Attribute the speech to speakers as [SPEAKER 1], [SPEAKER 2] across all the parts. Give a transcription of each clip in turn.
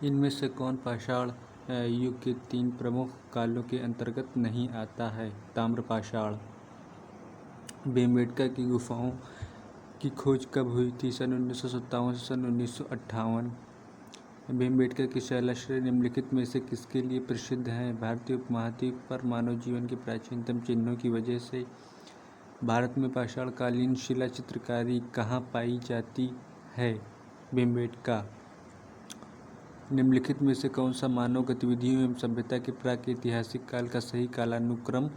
[SPEAKER 1] इनमें से कौन पाषाण युग के 3 प्रमुख कालों के अंतर्गत नहीं आता है? ताम्रपाषाण। भीमबेटका की गुफाओं की खोज कब हुई थी? सन 1957 से सन 1958। भीमबेटका की शैलाश्रय निम्नलिखित में से किसके लिए प्रसिद्ध हैं? भारतीय उपमहाद्वीप पर मानव जीवन के प्राचीनतम चिन्हों की वजह से। भारत में पाषाणकालीन शिला चित्रकारी कहाँ पाई जाती है? भीमबेटका। निम्नलिखित में से कौन सा मानव गतिविधियों एवं सभ्यता के प्राक-ऐतिहासिक काल का सही कालानुक्रम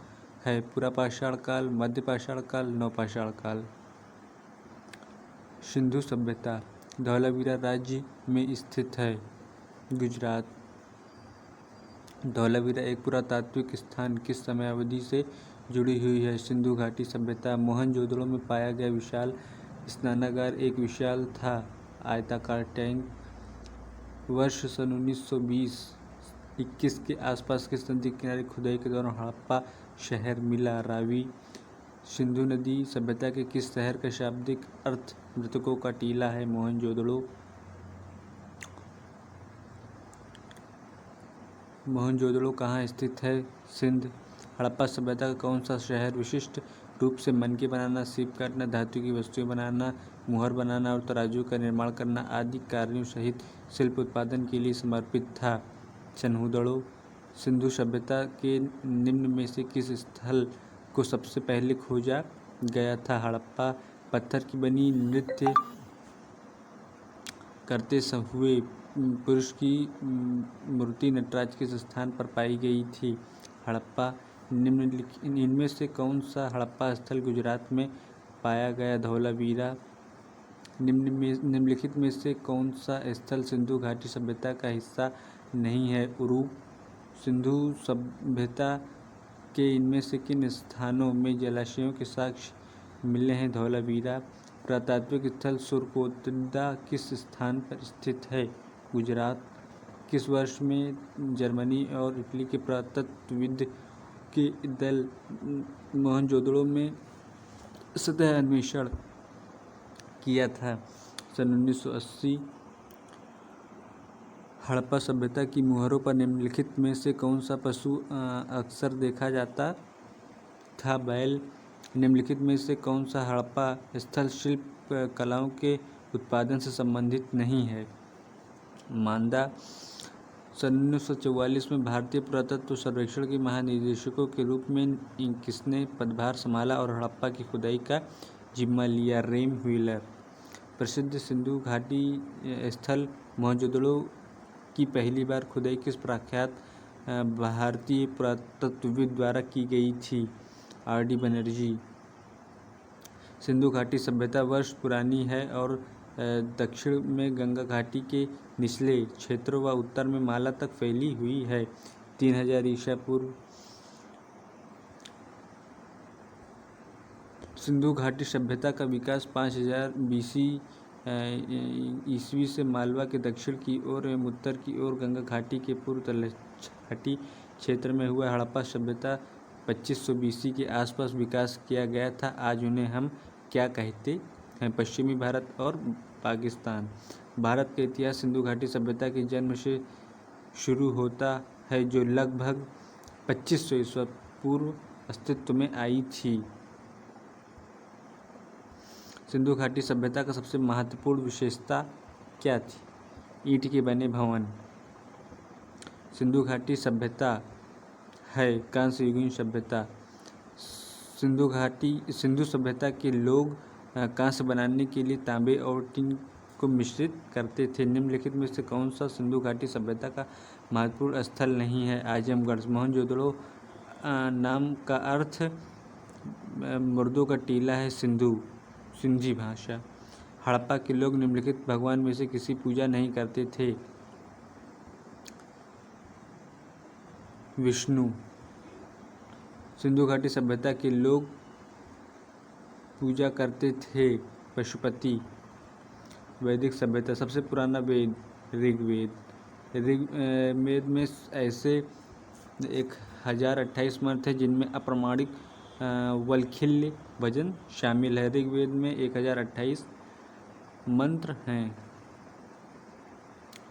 [SPEAKER 1] है? पुरापाषाण काल, मध्यपाषाण काल, नवपाषाण काल। सिंधु सभ्यता। धौलावीरा राज्य में स्थित है? गुजरात। धौलावीरा एक पुरातात्विक स्थान किस समयावधि से जुड़ी हुई है? सिंधु घाटी सभ्यता। मोहनजोदड़ो में पाया गया विशाल स्नानागार एक विशाल था आयताकार टैंक। वर्ष सन 1920-21 के आसपास के नदी किनारे खुदाई के दौरान हड़प्पा शहर मिला। रावी। सिंधु नदी सभ्यता के किस शहर का शाब्दिक अर्थ मृतकों का टीला है? मोहनजोदड़ो। मोहनजोदड़ो कहाँ स्थित है? सिंध। हड़प्पा सभ्यता का कौन सा शहर विशिष्ट रूप से मनके बनाना, सीप काटना, धातु की वस्तुएं बनाना, मुहर बनाना और तराजू का निर्माण करना आदि कार्यों सहित शिल्प उत्पादन के लिए समर्पित था? सनहुदड़ो। सिंधु सभ्यता के निम्न में से किस स्थल को सबसे पहले खोजा गया था? हड़प्पा। पत्थर की बनी नृत्य करते हुए पुरुष की मूर्ति नटराज किस स्थान पर पाई गई थी? हड़प्पा। इनमें से कौन सा हड़प्पा स्थल गुजरात में पाया गया? धौलावीरा। निम्नलिखित में से कौन सा स्थल सिंधु घाटी सभ्यता का हिस्सा नहीं है? उरु। सिंधु सभ्यता के इनमें से किन स्थानों में जलाशयों के साक्ष्य मिले हैं? धौलावीरा। पुरातात्विक स्थल सुरकोतडा किस स्थान पर स्थित है? गुजरात। किस वर्ष में जर्मनी और इटली के पुरातत्वविद के दल मोहनजोदड़ो में सतह अन्वेषण किया था? सन 1980। हड़प्पा सभ्यता की मुहरों पर निम्नलिखित में से कौन सा पशु अक्सर देखा जाता था? बैल। निम्नलिखित में से कौन सा हड़प्पा स्थल शिल्प कलाओं के उत्पादन से संबंधित नहीं है? मांदा। सन 1944 में भारतीय पुरातत्व सर्वेक्षण के महानिदेशकों के रूप में किसने पदभार संभाला और हड़प्पा की खुदाई का जिम्मा लिया? रेम व्हीलर। प्रसिद्ध सिंधु घाटी स्थल मोहनजोदड़ो की पहली बार खुदाई किस प्रख्यात भारतीय पुरातत्वविद द्वारा की गई थी? आर.डी. बनर्जी। सिंधु घाटी सभ्यता वर्ष पुरानी है और दक्षिण में गंगा घाटी के निचले क्षेत्रों व उत्तर में माला तक फैली हुई है। 3000 ईसा पूर्व। सिंधु घाटी सभ्यता का विकास 5000 BC ईस्वी से मालवा के दक्षिण की ओर एवं उत्तर की ओर गंगा घाटी के पूर्व तलछटी क्षेत्र में हुआ। हड़प्पा सभ्यता 2500 BC के आसपास विकास किया गया था। आज उन्हें हम क्या कहते हैं? पश्चिमी भारत और पाकिस्तान। भारत का इतिहास सिंधु घाटी सभ्यता के जन्म से शुरू होता है जो लगभग 2500 ईसा पूर्व अस्तित्व में आई थी। सिंधु घाटी सभ्यता का सबसे महत्वपूर्ण विशेषता क्या थी? ईंट के बने भवन। सिंधु घाटी सभ्यता है कांस्य युगीन सभ्यता। सिंधु सभ्यता के लोग कांस्य बनाने के लिए तांबे और टिन को मिश्रित करते थे। निम्नलिखित में से कौन सा सिंधु घाटी सभ्यता का महत्वपूर्ण स्थल नहीं है? आजमगढ़। मोहनजोदड़ो नाम का अर्थ मुर्दों का टीला है। सिंधी भाषा। हड़प्पा के लोग निम्नलिखित भगवान में से किसी पूजा नहीं करते थे? विष्णु। सिंधु घाटी सभ्यता के लोग पूजा करते थे पशुपति। वैदिक सभ्यता। सबसे पुराना वेद ऋग्वेद। ऋग्वेद में ऐसे 1028 मंत्र हैं जिनमें अप्रामाणिक वल्खिल्य भजन शामिल है। ऋग्वेद में 1028 मंत्र हैं।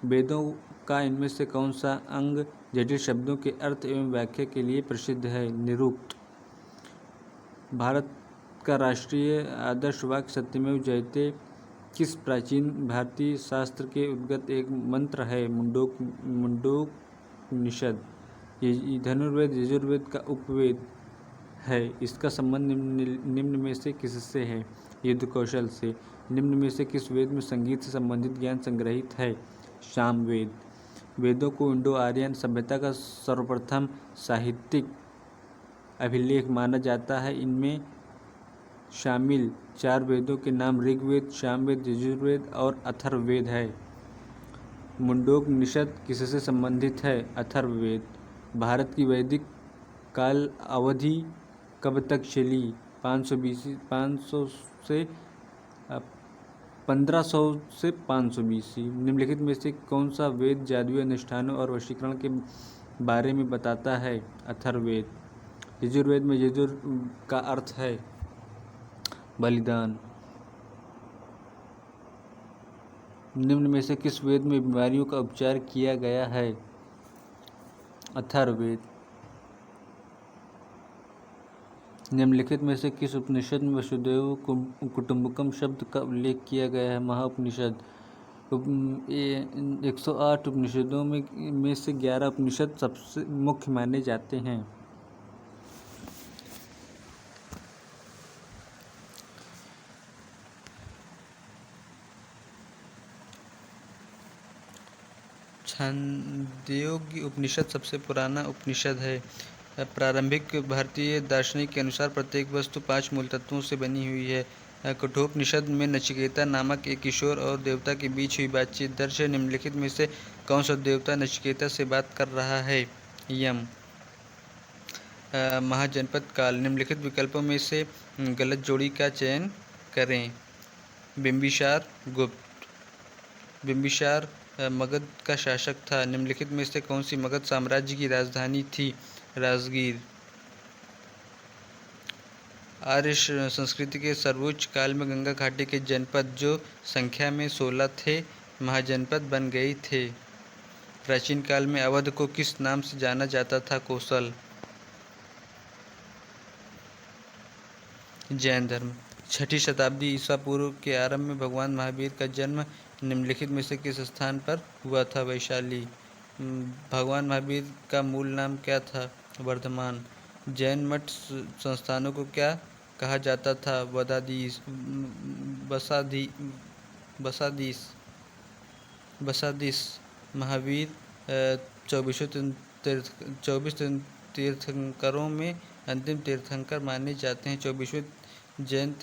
[SPEAKER 1] वेदों का इनमें से कौन सा अंग जटिल शब्दों के अर्थ एवं व्याख्या के लिए प्रसिद्ध है? निरुक्त। भारत का राष्ट्रीय आदर्श वाक्य सत्यमेव जयते किस प्राचीन भारतीय शास्त्र के उद्गत एक मंत्र है? मुंडकोपनिषद। धनुर्वेद यजुर्वेद का उपवेद है। इसका संबंध निम्न में से किससे है? युद्ध कौशल से। निम्न में से किस वेद में संगीत से संबंधित ज्ञान संग्रहित है? सामवेद। वेदों को इंडो आर्यन सभ्यता का सर्वप्रथम साहित्यिक अभिलेख माना जाता है। इनमें शामिल 4 वेदों के नाम ऋग्वेद, सामवेद, यजुर्वेद और अथर्ववेद है। मुंडकोपनिषद किससे संबंधित है? अथर्ववेद। भारत की वैदिक काल अवधि कब तक चली? 500 से 1500 से 500 BC। निम्नलिखित में से कौन सा वेद जादुई अनुष्ठानों और वशीकरण के बारे में बताता है? अथर्ववेद। यजुर्वेद में यजुर का अर्थ है बलिदान। निम्न में से किस वेद में बीमारियों का उपचार किया गया है? अथर्ववेद। निम्नलिखित में से किस उपनिषद में वसुधैव कुटुम्बकम शब्द का उल्लेख किया गया है? महाउपनिषद। 108 उपनिषदों में से 11 उपनिषद सबसे मुख्य माने जाते हैं। छांदोग्य उपनिषद सबसे पुराना उपनिषद है। प्रारंभिक भारतीय दार्शनिक के अनुसार प्रत्येक वस्तु 5 मूल तत्वों से बनी हुई है। कठोपनिषद में नचिकेता नामक एक किशोर और देवता के बीच हुई बातचीत दर्ज है। निम्नलिखित में से कौन सा देवता नचिकेता से बात कर रहा है? यम। महाजनपद काल। निम्नलिखित विकल्पों में से गलत जोड़ी का चयन करें। बिंबिसार गुप्त। बिंबिसार मगध का शासक था। निम्नलिखित में से कौन सी मगध साम्राज्य की राजधानी थी? राजगीर। आर्य संस्कृति के सर्वोच्च काल में गंगा घाटी के जनपद जो संख्या में 16 थे महाजनपद बन गए थे। प्राचीन काल में अवध को किस नाम से जाना जाता था? कौशल। जैन धर्म। 6ठी शताब्दी ईसा पूर्व के आरंभ में भगवान महावीर का जन्म निम्नलिखित में से किस स्थान पर हुआ था? वैशाली। भगवान महावीर का मूल नाम क्या था? वर्धमान। जैन मठ संस्थानों को क्या कहा जाता था? बसादीस। महावीर 24 तीर्थंकरों में अंतिम तीर्थंकर माने जाते हैं। 24वें जैन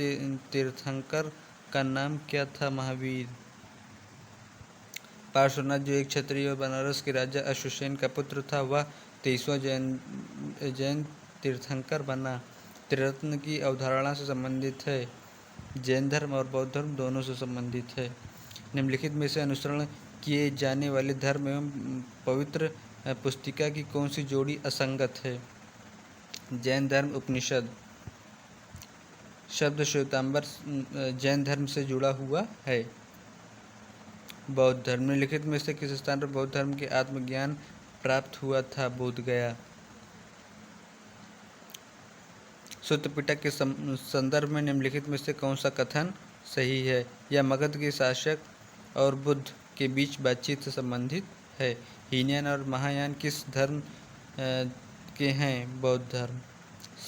[SPEAKER 1] तीर्थंकर का नाम क्या था? महावीर। पार्श्वनाथ जो एक क्षत्रिय और बनारस के राजा अश्वसेन का पुत्र था वह 23वां जैन तीर्थंकर बना। त्रिरत्न की अवधारणा से संबंधित है। जैन धर्म और बौद्ध धर्म दोनों से संबंधित है। निम्नलिखित में से अनुसरण किए जाने वाले धर्म एवं पवित्र पुस्तिका की कौन सी जोड़ी असंगत है? जैन धर्म उपनिषद। शब्द श्वेतांबर जैन धर्म से जुड़ा हुआ है। बौद्ध धर्म। निम्नलिखित में से किस स्थान पर बौद्ध धर्म के आत्मज्ञान प्राप्त हुआ था? बोध गया। सूत्र पिटक के संदर्भ में निम्नलिखित में से कौन सा कथन सही है? यह मगध के शासक और बुद्ध के बीच बातचीत से संबंधित है। हीनयान और महायान किस धर्म के हैं? बौद्ध धर्म।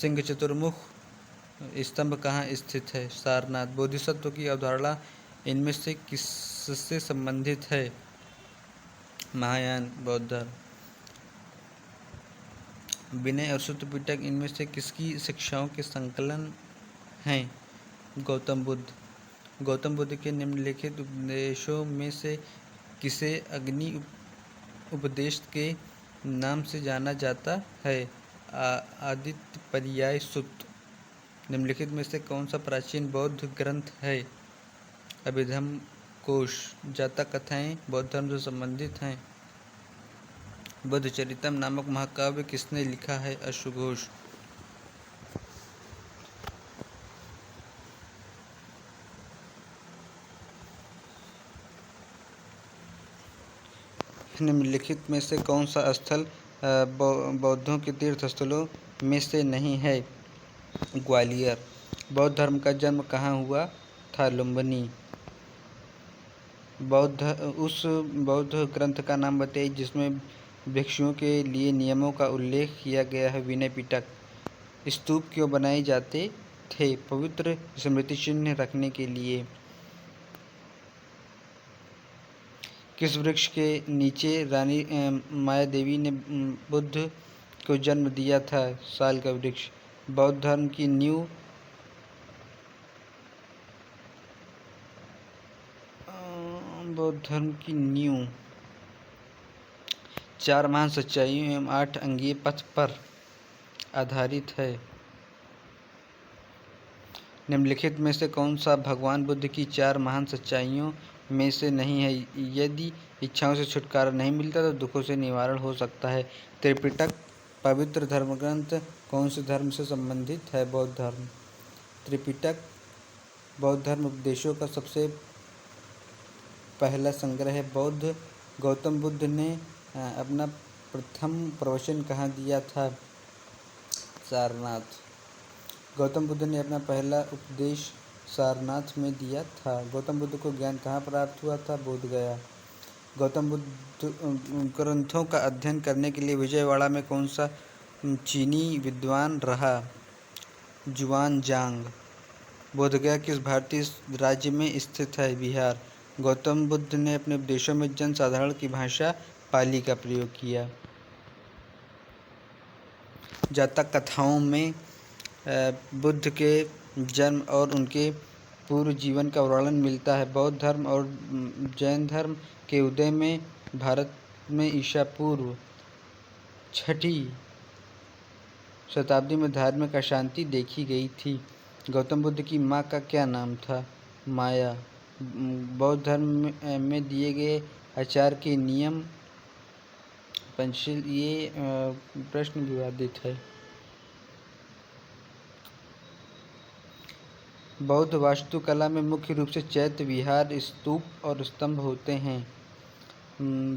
[SPEAKER 1] सिंह चतुर्मुख स्तंभ कहाँ स्थित है? सारनाथ। बोधिसत्व की अवधारणा इनमें से किससे संबंधित है? महायान। बौद्ध धर्म। विनय और सूत्र पिटक इनमें से किसकी शिक्षाओं के संकलन हैं? गौतम बुद्ध। गौतम बुद्ध के निम्नलिखित उपदेशों में से किसे अग्नि उपदेश के नाम से जाना जाता है? आदित्य पर्याय सुत्त। निम्नलिखित में से कौन सा प्राचीन बौद्ध ग्रंथ है? अभिधम्म कोश। जातक कथाएं बौद्ध धर्म से संबंधित हैं। बुद्धचरितम नामक महाकाव्य किसने लिखा है? अश्वघोष। निम्नलिखित में से कौन सा स्थल बौद्धों के तीर्थ स्थलों में से नहीं है? ग्वालियर। बौद्ध धर्म का जन्म कहाँ हुआ था? लुम्बिनी। उस बौद्ध ग्रंथ का नाम बताइए जिसमें भिक्षुओं के लिए नियमों का उल्लेख किया गया है। विनय पिटक। स्तूप क्यों बनाए जाते थे? पवित्र स्मृति चिन्ह रखने के लिए। किस वृक्ष के नीचे रानी मायादेवी ने बुद्ध को जन्म दिया था? साल का वृक्ष। बौद्ध धर्म की नींव बौद्ध धर्म की नींव 4 महान सच्चाइयों एवं 8 अंगीय पथ पर आधारित है। निम्नलिखित में से कौन सा भगवान बुद्ध की 4 महान सच्चाइयों में से नहीं है? यदि इच्छाओं से छुटकारा नहीं मिलता तो दुखों से निवारण हो सकता है। त्रिपिटक पवित्र धर्मग्रंथ कौन से धर्म से संबंधित है? बौद्ध धर्म। त्रिपिटक बौद्ध धर्म उपदेशों का सबसे पहला संग्रह है। गौतम बुद्ध ने अपना प्रथम प्रवचन कहाँ दिया था? सारनाथ। गौतम बुद्ध ने अपना पहला उपदेश सारनाथ में दिया था। गौतम बुद्ध को ज्ञान कहाँ प्राप्त हुआ था? बोधगया। गौतम बुद्ध ग्रंथों का अध्ययन करने के लिए विजयवाड़ा में कौन सा चीनी विद्वान रहा? जुआनजांग। बोधगया किस भारतीय राज्य में स्थित है? बिहार। गौतम बुद्ध ने अपने उपदेशों में जन साधारण की भाषा पाली का प्रयोग किया। जातक कथाओं में बुद्ध के जन्म और उनके पूर्व जीवन का वर्णन मिलता है। बौद्ध धर्म और जैन धर्म के उदय में भारत में ईसा पूर्व 6वीं शताब्दी में धार्मिक अशांति देखी गई थी। गौतम बुद्ध की माँ का क्या नाम था? माया। बौद्ध धर्म में दिए गए आचार के नियम पंचशील। ये प्रश्न विवादित है। बौद्ध वास्तुकला में मुख्य रूप से चैत्य विहार, स्तूप और स्तंभ होते हैं।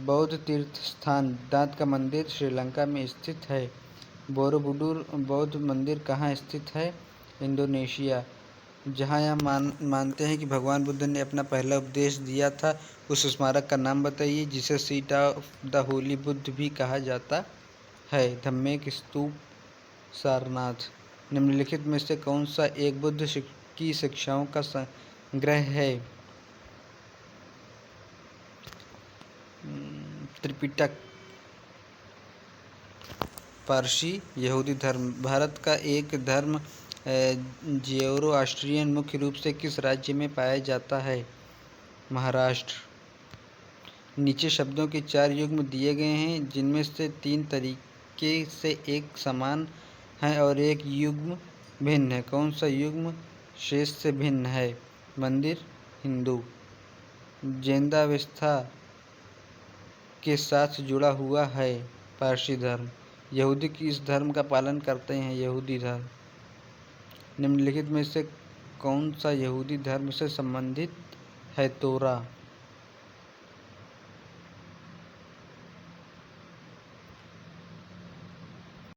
[SPEAKER 1] बौद्ध तीर्थ स्थान दांत का मंदिर श्रीलंका में स्थित है। बोरोबुडुर बौद्ध मंदिर कहाँ स्थित है? इंडोनेशिया। जहाँ यह मानते हैं कि भगवान बुद्ध ने अपना पहला उपदेश दिया था, उस स्मारक का नाम बताइए जिसे seat of the Holi Buddha भी कहा जाता है। धम्मेक स्तूप, सारनाथ। निम्नलिखित में से कौन सा एक बुद्ध की शिक्षाओं का संग्रह है? त्रिपिटक। पारसी यहूदी धर्म। भारत का एक धर्म ज़ोरोआस्ट्रियन मुख्य रूप से किस राज्य में पाया जाता है? महाराष्ट्र। नीचे शब्दों के 4 युग्म दिए गए हैं जिनमें से 3 तरीके से एक समान है और एक युग्म भिन्न है। कौन सा युग्म शेष से भिन्न है? मंदिर, हिंदू। जैनावस्था के साथ जुड़ा हुआ है? पारसी धर्म। यहूदी किस धर्म का पालन करते हैं? यहूदी धर्म। निम्नलिखित में से कौन सा यहूदी धर्म से संबंधित है? तोरा।